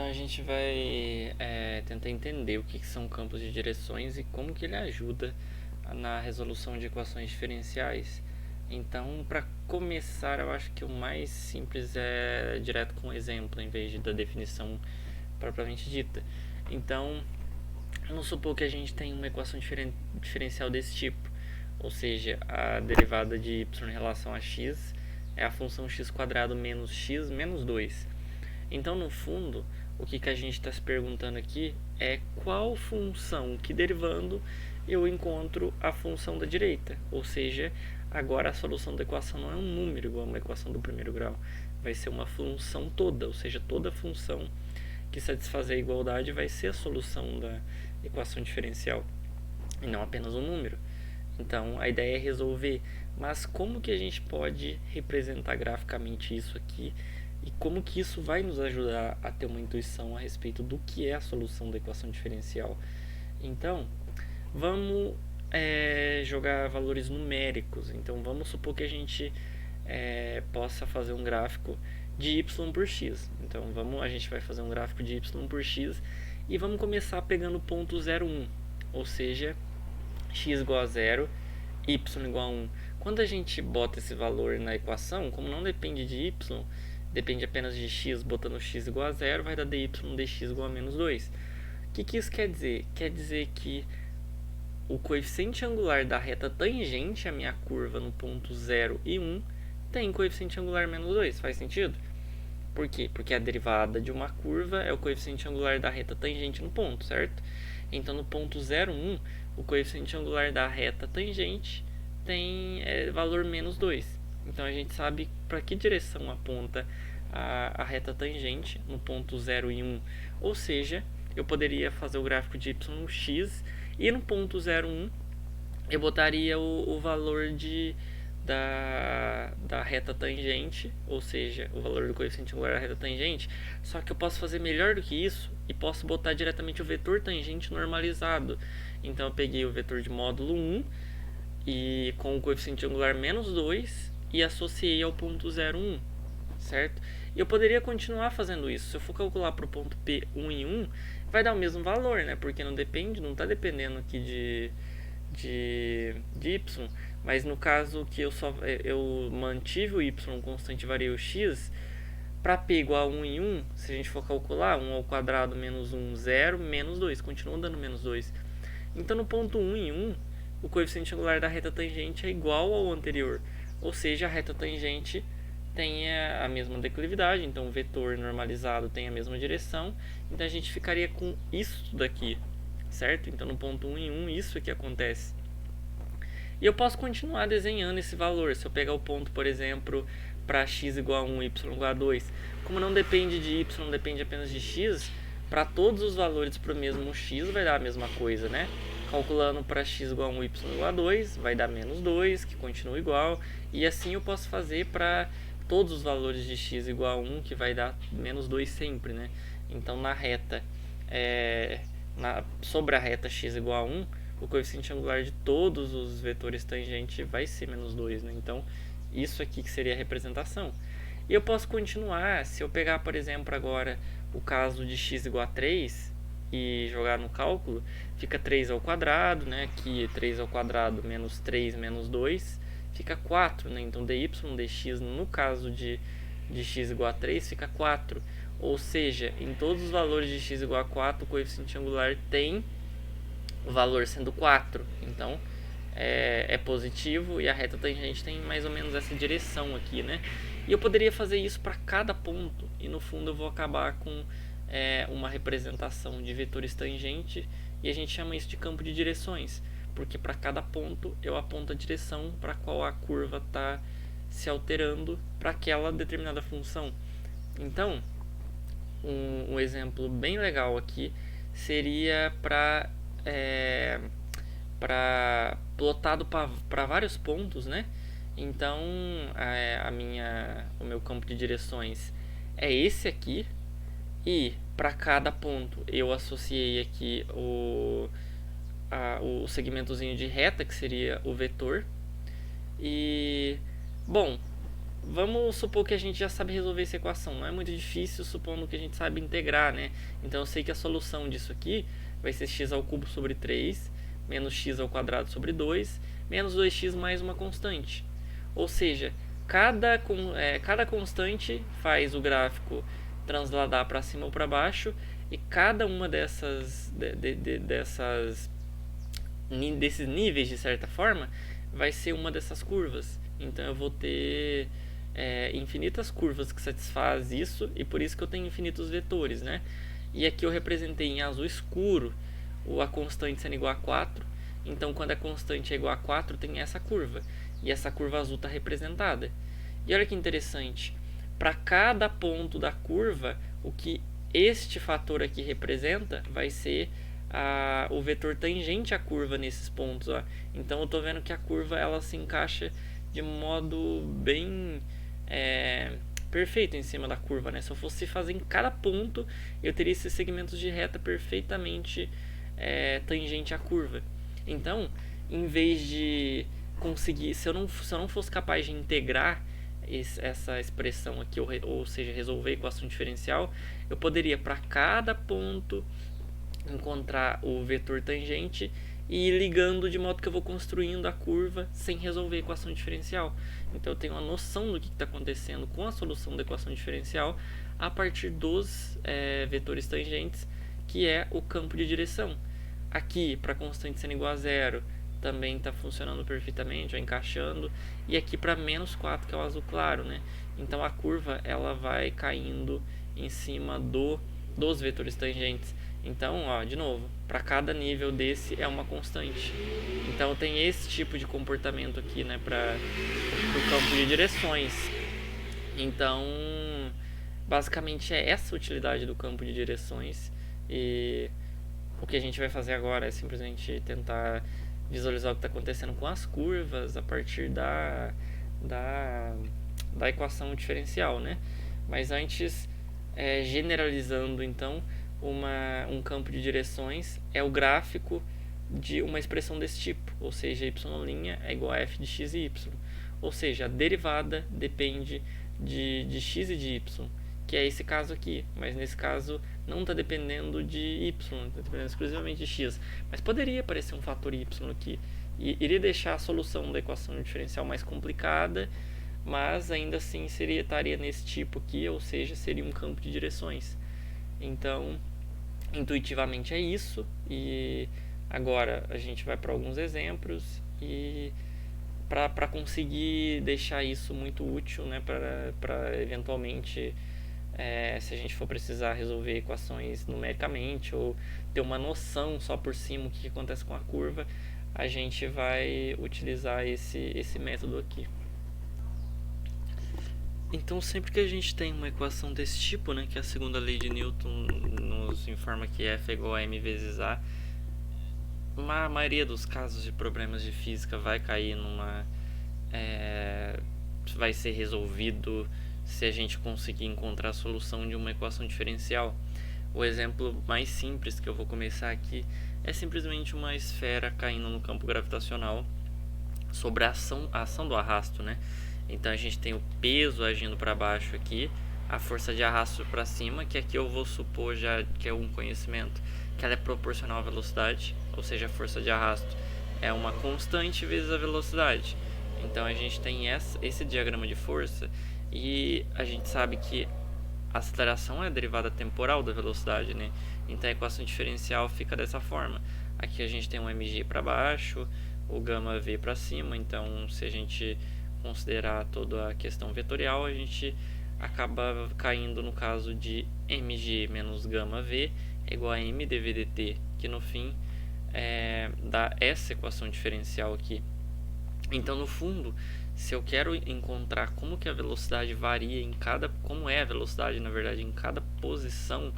Então a gente vai tentar entender o que são campos de direções e como que ele ajuda na resolução de equações diferenciais. Então, para começar, eu acho que o mais simples é direto com um exemplo, em vez da definição propriamente dita. Então, vamos supor que a gente tem uma equação diferencial desse tipo, ou seja, a derivada de y em relação a x é a função x² menos x menos 2. Então, no fundo, o que a gente está se perguntando aqui é qual função que derivando eu encontro a função da direita. Ou seja, agora a solução da equação não é um número igual a uma equação do primeiro grau. Vai ser uma função toda, ou seja, toda função que satisfazer a igualdade vai ser a solução da equação diferencial, e não apenas um número. Então, a ideia é resolver, mas como que a gente pode representar graficamente isso aqui e como que isso vai nos ajudar a ter uma intuição a respeito do que é a solução da equação diferencial. Então, vamos jogar valores numéricos. Então, vamos supor que a gente possa fazer um gráfico de y por x. Então, a gente vai fazer um gráfico de y por x e vamos começar pegando o ponto 0, 1, ou seja, x igual a 0, y igual a 1. Quando a gente bota esse valor na equação, como não depende de y, depende apenas de x, botando x igual a 0, vai dar dy dx igual a menos 2. O que isso quer dizer? Quer dizer que o coeficiente angular da reta tangente à minha curva no ponto 0 e 1 tem coeficiente angular menos 2. Faz sentido? Por quê? Porque a derivada de uma curva é o coeficiente angular da reta tangente no ponto, certo? Então, no ponto 0, 1, o coeficiente angular da reta tangente tem valor menos 2. Então, a gente sabe para que direção aponta a reta tangente no ponto 0 e 1. Ou seja, eu poderia fazer o gráfico de y no x e no ponto 0, 1 eu botaria o valor da reta tangente, ou seja, o valor do coeficiente angular da reta tangente, só que eu posso fazer melhor do que isso e posso botar diretamente o vetor tangente normalizado. Então eu peguei o vetor de módulo 1 e com o coeficiente angular menos 2 e associei ao ponto 0, 1, certo? E eu poderia continuar fazendo isso. Se eu for calcular para o ponto P 1 em 1, vai dar o mesmo valor, né? Porque não está dependendo aqui de y, mas no caso que eu mantive o y constante e variei o x, para P igual a 1 em 1, se a gente for calcular, 1 ao quadrado menos 1, 0, menos 2, continua dando menos 2. Então no ponto 1 em 1, o coeficiente angular da reta tangente é igual ao anterior, ou seja, a reta tangente tem a mesma declividade, então o vetor normalizado tem a mesma direção, então a gente ficaria com isso daqui, certo? Então no ponto 1 em 1, isso é que acontece. E eu posso continuar desenhando esse valor. Se eu pegar o ponto, por exemplo, para x igual a 1, y igual a 2, como não depende de y, depende apenas de x, para todos os valores para o mesmo x vai dar a mesma coisa, né? Calculando para x igual a 1, y igual a 2, vai dar menos 2, que continua igual. E assim eu posso fazer para todos os valores de x igual a 1, que vai dar menos 2 sempre, né? Então, na reta, sobre a reta x igual a 1, o coeficiente angular de todos os vetores tangentes vai ser menos 2, né? Então, isso aqui que seria a representação. E eu posso continuar, se eu pegar, por exemplo, agora o caso de x igual a 3 e jogar no cálculo, fica 3 ao quadrado, né? Aqui 3 ao quadrado menos 3 menos 2, fica 4, né? Então, dy dx, no caso de x igual a 3, fica 4. Ou seja, em todos os valores de x igual a 4, o coeficiente angular tem o valor sendo 4. Então, é positivo e a reta tangente tem mais ou menos essa direção aqui, né? E eu poderia fazer isso para cada ponto e no fundo eu vou acabar com uma representação de vetores tangentes e a gente chama isso de campo de direções, porque para cada ponto eu aponto a direção para qual a curva está se alterando para aquela determinada função. Então, um exemplo bem legal aqui seria para plotado para vários pontos, né? Então, o meu campo de direções é esse aqui, e para cada ponto eu associei aqui o segmentozinho de reta, que seria o vetor. E, bom, vamos supor que a gente já sabe resolver essa equação. Não é muito difícil, supondo que a gente sabe integrar, né? Então eu sei que a solução disso aqui vai ser x ao cubo sobre 3, menos x ao quadrado sobre 2, menos 2x mais uma constante. Ou seja, cada constante faz o gráfico transladar para cima ou para baixo, e cada uma desses níveis, de certa forma, vai ser uma dessas curvas. Então eu vou ter infinitas curvas que satisfazem isso, e por isso que eu tenho infinitos vetores, né? E aqui eu representei em azul escuro a constante sendo igual a 4. Então quando a constante é igual a 4, tem essa curva. E essa curva azul está representada. E olha que interessante. Para cada ponto da curva, o que este fator aqui representa vai ser o vetor tangente à curva nesses pontos. Ó. Então eu estou vendo que a curva ela se encaixa de modo bem perfeito em cima da curva, né? Se eu fosse fazer em cada ponto, eu teria esses segmentos de reta perfeitamente tangente à curva. Então, em vez de conseguir, se eu não fosse capaz de integrar essa expressão aqui, ou seja, resolver a equação diferencial, eu poderia para cada ponto encontrar o vetor tangente e ir ligando de modo que eu vou construindo a curva sem resolver a equação diferencial. Então eu tenho uma noção do que está acontecendo com a solução da equação diferencial a partir dos vetores tangentes, que é o campo de direção. Aqui, para constante sendo igual a zero, também está funcionando perfeitamente, encaixando. E aqui para menos 4, que é o azul claro, né? Então a curva ela vai caindo em cima dos vetores tangentes. Então, ó, de novo, para cada nível desse é uma constante. Então tem esse tipo de comportamento aqui, né, para o campo de direções. Então, basicamente é essa a utilidade do campo de direções. E o que a gente vai fazer agora é simplesmente tentar visualizar o que está acontecendo com as curvas a partir da equação diferencial, né? Mas antes, generalizando então, um campo de direções é o gráfico de uma expressão desse tipo, ou seja, y' é igual a f de x e y, ou seja, a derivada depende de x e de y, que é esse caso aqui, mas nesse caso não está dependendo de y, está dependendo exclusivamente de x, mas poderia aparecer um fator y aqui, e iria deixar a solução da equação diferencial mais complicada, mas ainda assim estaria nesse tipo aqui, ou seja, seria um campo de direções. Então, intuitivamente é isso, e agora a gente vai para alguns exemplos e para conseguir deixar isso muito útil, né, para eventualmente se a gente for precisar resolver equações numericamente ou ter uma noção só por cima do que acontece com a curva, a gente vai utilizar esse método aqui. Então, sempre que a gente tem uma equação desse tipo, né, que a segunda lei de Newton nos informa que F é igual a m vezes A, a maioria dos casos de problemas de física vai cair vai ser resolvido se a gente conseguir encontrar a solução de uma equação diferencial. O exemplo mais simples que eu vou começar aqui é simplesmente uma esfera caindo no campo gravitacional sobre a ação do arrasto, né? Então a gente tem o peso agindo para baixo aqui, a força de arrasto para cima, que aqui eu vou supor já que é um conhecimento, que ela é proporcional à velocidade, ou seja, a força de arrasto é uma constante vezes a velocidade. Então a gente tem esse diagrama de força e a gente sabe que a aceleração é a derivada temporal da velocidade, né? Então a equação diferencial fica dessa forma. Aqui a gente tem um mg para baixo, o gama v para cima, então se a gente considerar toda a questão vetorial, a gente acaba caindo no caso de mg menos gama v é igual a m dv dt, que no fim dá essa equação diferencial aqui. Então, no fundo, se eu quero encontrar como que a velocidade varia como é a velocidade, na verdade, em cada posição,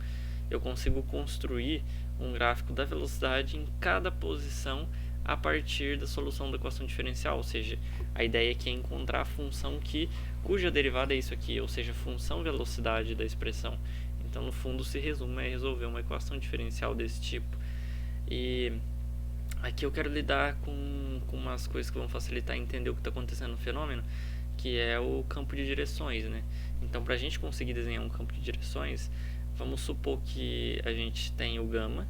eu consigo construir um gráfico da velocidade em cada posição a partir da solução da equação diferencial, ou seja, a ideia aqui é encontrar a função cuja derivada é isso aqui, ou seja, a função velocidade da expressão. Então, no fundo, se resume a resolver uma equação diferencial desse tipo. E aqui eu quero lidar com umas coisas que vão facilitar entender o que está acontecendo no fenômeno, que é o campo de direções, né? Então, para a gente conseguir desenhar um campo de direções, vamos supor que a gente tem o gama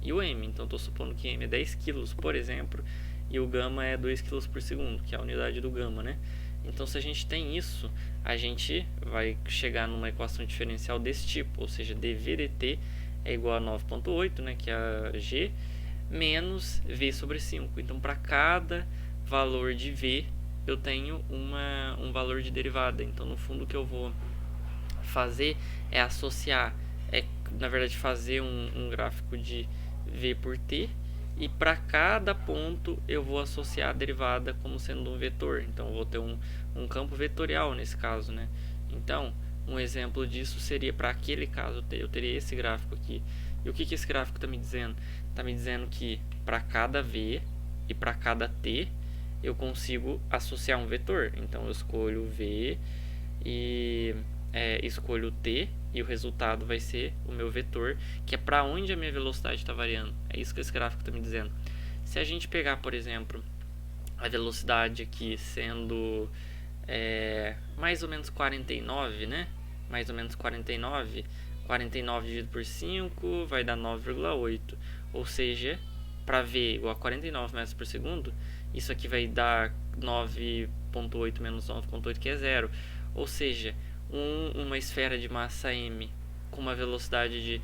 e o m. Então, estou supondo que m é 10 kg, por exemplo, e o gama é 2 kg por segundo, que é a unidade do gama, né? Então, se a gente tem isso, a gente vai chegar numa equação diferencial desse tipo, ou seja, dv dt é igual a 9,8, né, que é a g, menos v sobre 5. Então, para cada valor de v, eu tenho um valor de derivada. Então, no fundo, o que eu vou fazer é associar, na verdade, fazer um gráfico de v por t, e para cada ponto eu vou associar a derivada como sendo um vetor. Então, eu vou ter um campo vetorial nesse caso, né? Então, um exemplo disso seria, para aquele caso, eu teria esse gráfico aqui. E o que esse gráfico está me dizendo? Está me dizendo que para cada v e para cada t, eu consigo associar um vetor. Então, eu escolho v e escolho t, e o resultado vai ser o meu vetor, que é para onde a minha velocidade está variando. É isso que esse gráfico está me dizendo. Se a gente pegar, por exemplo, a velocidade aqui sendo mais ou menos 49, né? Mais ou menos 49. 49 dividido por 5 vai dar 9,8. Ou seja, para v igual a 49 metros por segundo, isso aqui vai dar 9,8 menos 9,8, que é zero. Ou seja, uma esfera de massa m com uma velocidade de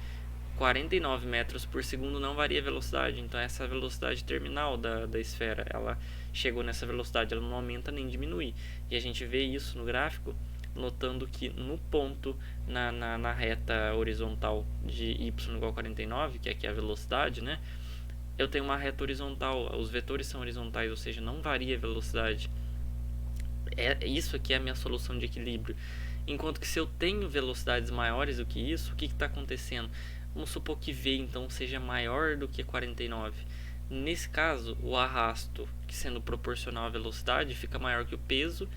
49 metros por segundo não varia a velocidade. Então, essa é a velocidade terminal da esfera. Ela chegou nessa velocidade, ela não aumenta nem diminui. E a gente vê isso no gráfico, notando que no ponto, na reta horizontal de y igual a 49, que aqui é a velocidade, né? Eu tenho uma reta horizontal, os vetores são horizontais, ou seja, não varia a velocidade. Isso aqui é a minha solução de equilíbrio. Enquanto que se eu tenho velocidades maiores do que isso, o que está acontecendo? Vamos supor que v então seja maior do que 49. Nesse caso, o arrasto, que sendo proporcional à velocidade, fica maior que o peso,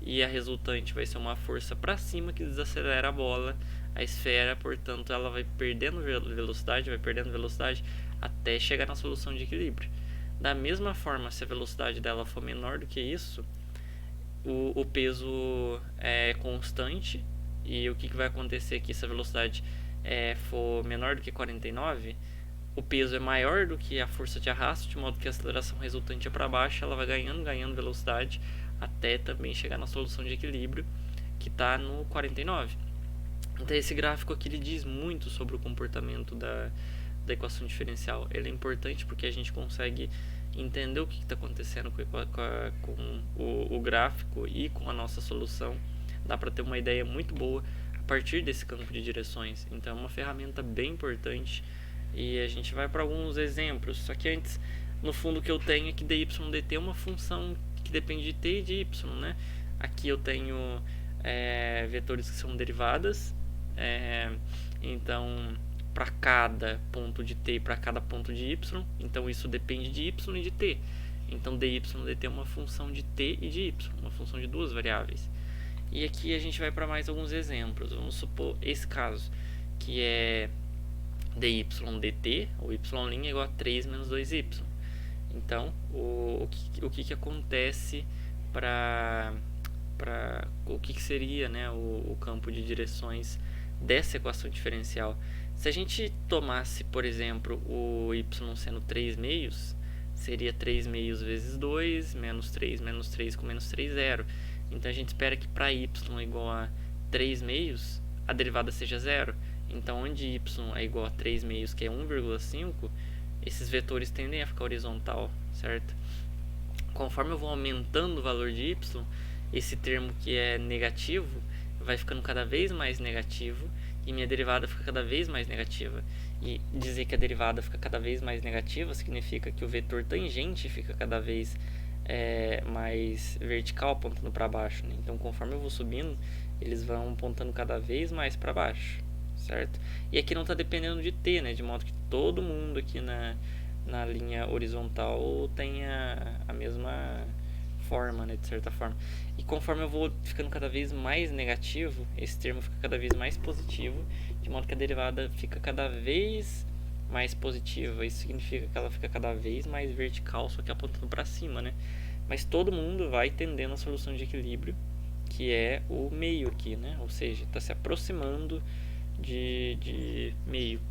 e a resultante vai ser uma força para cima que desacelera a bola, a esfera, portanto ela vai perdendo velocidade até chegar na solução de equilíbrio. Da mesma forma, se a velocidade dela for menor do que isso, o peso é constante, e o que vai acontecer aqui se a velocidade for menor do que 49, o peso é maior do que a força de arrasto, de modo que a aceleração resultante é para baixo, ela vai ganhando velocidade até também chegar na solução de equilíbrio, que está no 49. Então, esse gráfico aqui ele diz muito sobre o comportamento da equação diferencial. Ele é importante porque a gente consegue entender o que está acontecendo com o gráfico e com a nossa solução. Dá para ter uma ideia muito boa a partir desse campo de direções. Então, é uma ferramenta bem importante, e a gente vai para alguns exemplos. Só que antes, no fundo, o que eu tenho é que dy dt é uma função que depende de t e de y, né? Aqui eu tenho vetores que são derivadas, então para cada ponto de t e para cada ponto de y, então isso depende de y e de t. Então dy dt é uma função de t e de y, uma função de duas variáveis. E aqui a gente vai para mais alguns exemplos. Vamos supor esse caso, que é dy dt, ou y' é igual a 3 menos 2y. Então, o que acontece o que seria, né, o campo de direções dessa equação diferencial? Se a gente tomasse, por exemplo, o y sendo 3 meios, seria 3 meios vezes 2, menos 3 com menos 3, 0. Então, a gente espera que para y igual a 3 meios, a derivada seja 0. Então, onde y é igual a 3 meios, que é 1,5, esses vetores tendem a ficar horizontal, certo? Conforme eu vou aumentando o valor de y, esse termo que é negativo vai ficando cada vez mais negativo, e minha derivada fica cada vez mais negativa. E dizer que a derivada fica cada vez mais negativa significa que o vetor tangente fica cada vez mais vertical, apontando para baixo, né? Então, conforme eu vou subindo, eles vão apontando cada vez mais para baixo, certo? E aqui não está dependendo de t, né? De modo que todo mundo aqui na linha horizontal tenha a mesma forma, né? De certa forma. E conforme eu vou ficando cada vez mais negativo, esse termo fica cada vez mais positivo, de modo que a derivada fica cada vez mais positiva. Isso significa que ela fica cada vez mais vertical, só que apontando para cima, né? Mas todo mundo vai tendendo a solução de equilíbrio, que é o meio aqui, né? Ou seja, está se aproximando de meio.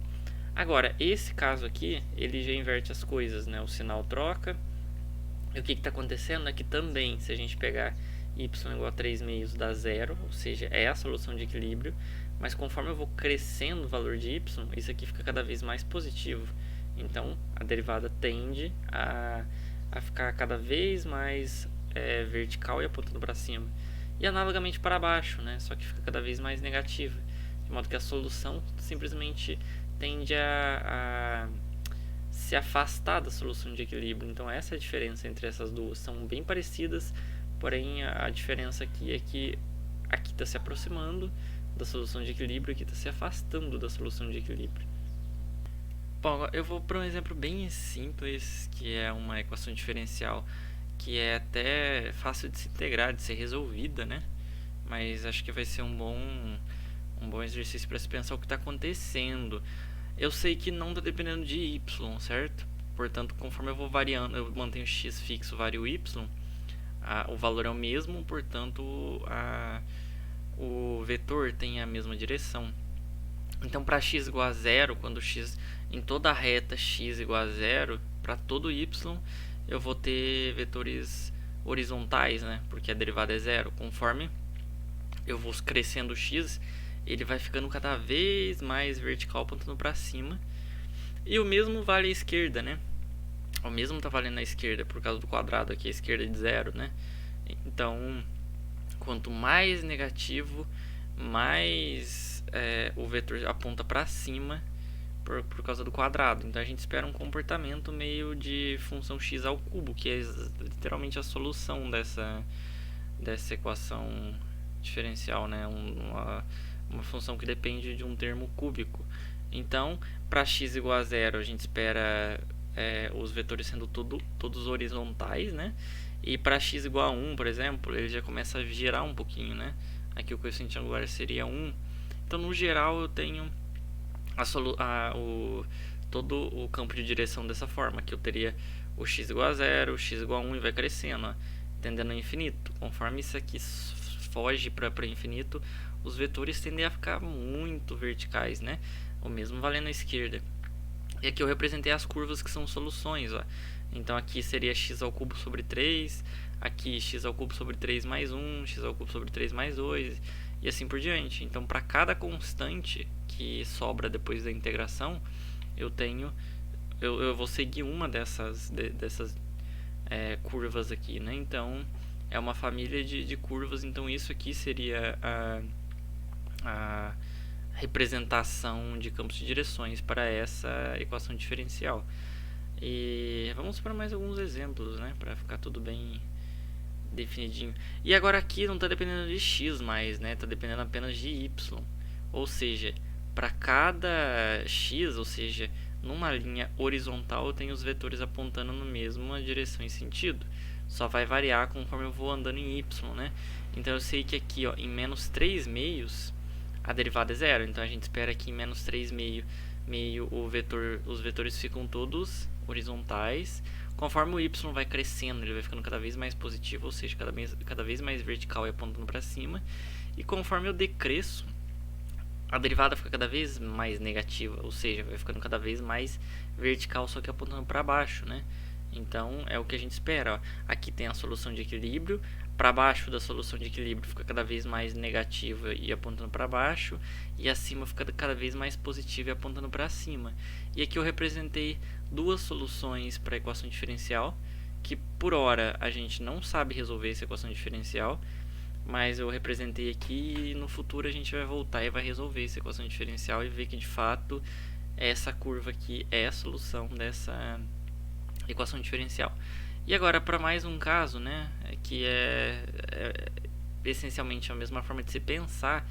Agora, esse caso aqui, ele já inverte as coisas, né? O sinal troca. E o que está acontecendo é que também, se a gente pegar y igual a 3 meios dá zero, ou seja, é a solução de equilíbrio, mas conforme eu vou crescendo o valor de y, isso aqui fica cada vez mais positivo. Então, a derivada tende a ficar cada vez mais vertical e apontando para cima. E analogamente para baixo, né? Só que fica cada vez mais negativa. De modo que a solução simplesmente tende a se afastar da solução de equilíbrio. Então essa é a diferença entre essas duas. São bem parecidas, porém a diferença aqui é que aqui está se aproximando da solução de equilíbrio e aqui está se afastando da solução de equilíbrio. Bom, eu vou para um exemplo bem simples, que é uma equação diferencial que é até fácil de se integrar, de ser resolvida, né? Mas acho que vai ser um bom exercício para se pensar o que está acontecendo. Eu sei que não está dependendo de y, certo? Portanto, conforme eu vou variando, eu mantenho x fixo, vario y, o valor é o mesmo, portanto, o vetor tem a mesma direção. Então, para x igual a zero, quando x em toda a reta x igual a zero, para todo y, eu vou ter vetores horizontais, né? Porque a derivada é zero. Conforme eu vou crescendo x, ele vai ficando cada vez mais vertical, apontando para cima. E o mesmo vale à esquerda, né? O mesmo está valendo à esquerda, por causa do quadrado aqui, a esquerda é de zero, né? Então, quanto mais negativo, mais o vetor aponta para cima por causa do quadrado. Então, a gente espera um comportamento meio de função x ao cubo, que é literalmente a solução dessa equação diferencial, né? Uma função que depende de um termo cúbico. Então, para x igual a zero, a gente espera os vetores sendo todos horizontais, né? E para x igual a 1, por exemplo, ele já começa a girar um pouquinho, né? Aqui o coeficiente angular seria 1. Então, no geral, eu tenho todo o campo de direção dessa forma, que eu teria o x igual a 0, o x igual a 1 e vai crescendo, ó, tendendo ao infinito. Conforme isso aqui foge para infinito, os vetores tendem a ficar muito verticais, né? O mesmo valendo à esquerda. E aqui eu representei as curvas que são soluções, ó. Então aqui seria x ao cubo sobre 3, aqui x ao cubo sobre 3 mais 1, x ao cubo sobre 3 mais 2, e assim por diante. Então, para cada constante que sobra depois da integração, eu vou seguir uma dessas curvas aqui, né? Então, é uma família de curvas. Então, isso aqui seria a representação de campos de direções para essa equação diferencial. E vamos para mais alguns exemplos, né? Para ficar tudo bem definidinho. E agora aqui não está dependendo de x mais, né? Está dependendo apenas de y. Ou seja, para cada x, ou seja, numa linha horizontal, eu tenho os vetores apontando na mesma direção e sentido. Só vai variar conforme eu vou andando em y, né? Então eu sei que aqui, ó, em menos 3 meios, a derivada é zero. Então a gente espera que em menos 3 meio os vetores ficam todos horizontais. Conforme o y vai crescendo, ele vai ficando cada vez mais positivo, ou seja, cada vez mais vertical e apontando para cima. E conforme eu decresço, a derivada fica cada vez mais negativa, ou seja, vai ficando cada vez mais vertical, só que apontando para baixo, né? Então, é o que a gente espera, ó. Aqui tem a solução de equilíbrio, para baixo da solução de equilíbrio fica cada vez mais negativa e apontando para baixo, e acima fica cada vez mais positiva e apontando para cima. E aqui eu representei duas soluções para a equação diferencial, que por hora a gente não sabe resolver essa equação diferencial, mas eu representei aqui e no futuro a gente vai voltar e vai resolver essa equação diferencial e ver que de fato essa curva aqui é a solução dessa equação diferencial. E agora para mais um caso, né, que é essencialmente a mesma forma de se pensar.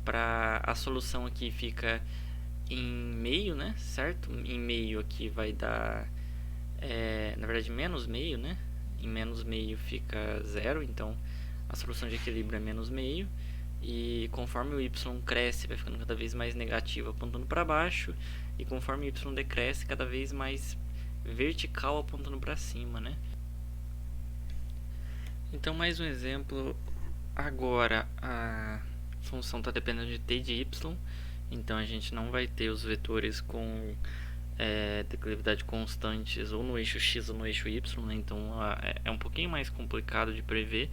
Para a solução aqui fica em meio, né, certo? Em meio aqui vai dar, na verdade, menos meio, né? Em menos meio fica zero, então a solução de equilíbrio é menos meio. E conforme o y cresce, vai ficando cada vez mais negativo, apontando para baixo. E conforme o y decresce, cada vez mais vertical, apontando para cima, né? Então, mais um exemplo Agora a função está dependendo de t de y, então a gente não vai ter os vetores com declividade constantes ou no eixo x ou no eixo y, né? Então é um pouquinho mais complicado de prever,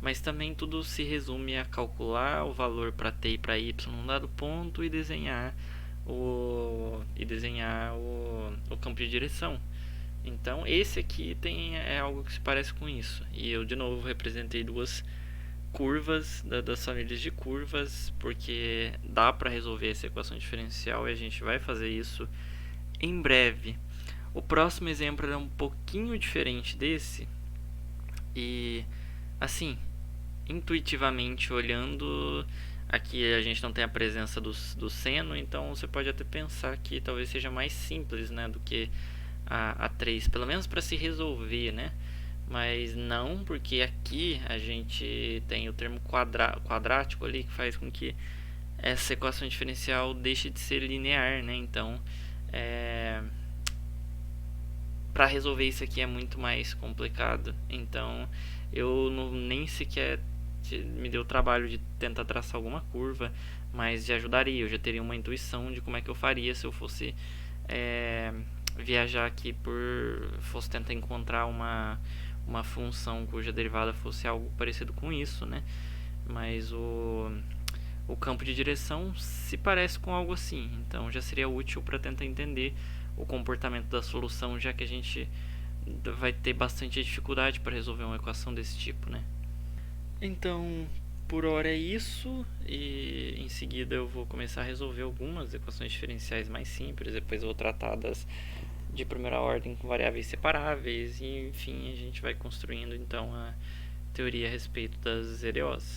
mas também tudo se resume a calcular o valor para t e para y num dado ponto e desenhar o campo de direção. Então esse aqui é algo que se parece com isso, e eu de novo representei duas curvas das famílias de curvas, porque dá para resolver essa equação diferencial e a gente vai fazer isso em breve. O próximo exemplo é um pouquinho diferente desse e, assim, intuitivamente olhando, aqui a gente não tem a presença do seno, então você pode até pensar que talvez seja mais simples, né, do que a 3, pelo menos para se resolver, né? Mas não, porque aqui a gente tem o termo quadrático ali que faz com que essa equação diferencial deixe de ser linear, né? Então, para resolver isso aqui é muito mais complicado. Então, eu nem sequer me deu o trabalho de tentar traçar alguma curva, mas já ajudaria. Eu já teria uma intuição de como é que eu faria se eu fosse viajar aqui fosse tentar encontrar uma função cuja derivada fosse algo parecido com isso, né? Mas o campo de direção se parece com algo assim, então já seria útil para tentar entender o comportamento da solução, já que a gente vai ter bastante dificuldade para resolver uma equação desse tipo, né? Então, por hora é isso, e em seguida eu vou começar a resolver algumas equações diferenciais mais simples, depois eu vou tratar das de primeira ordem com variáveis separáveis, e enfim, a gente vai construindo então a teoria a respeito das EDOs.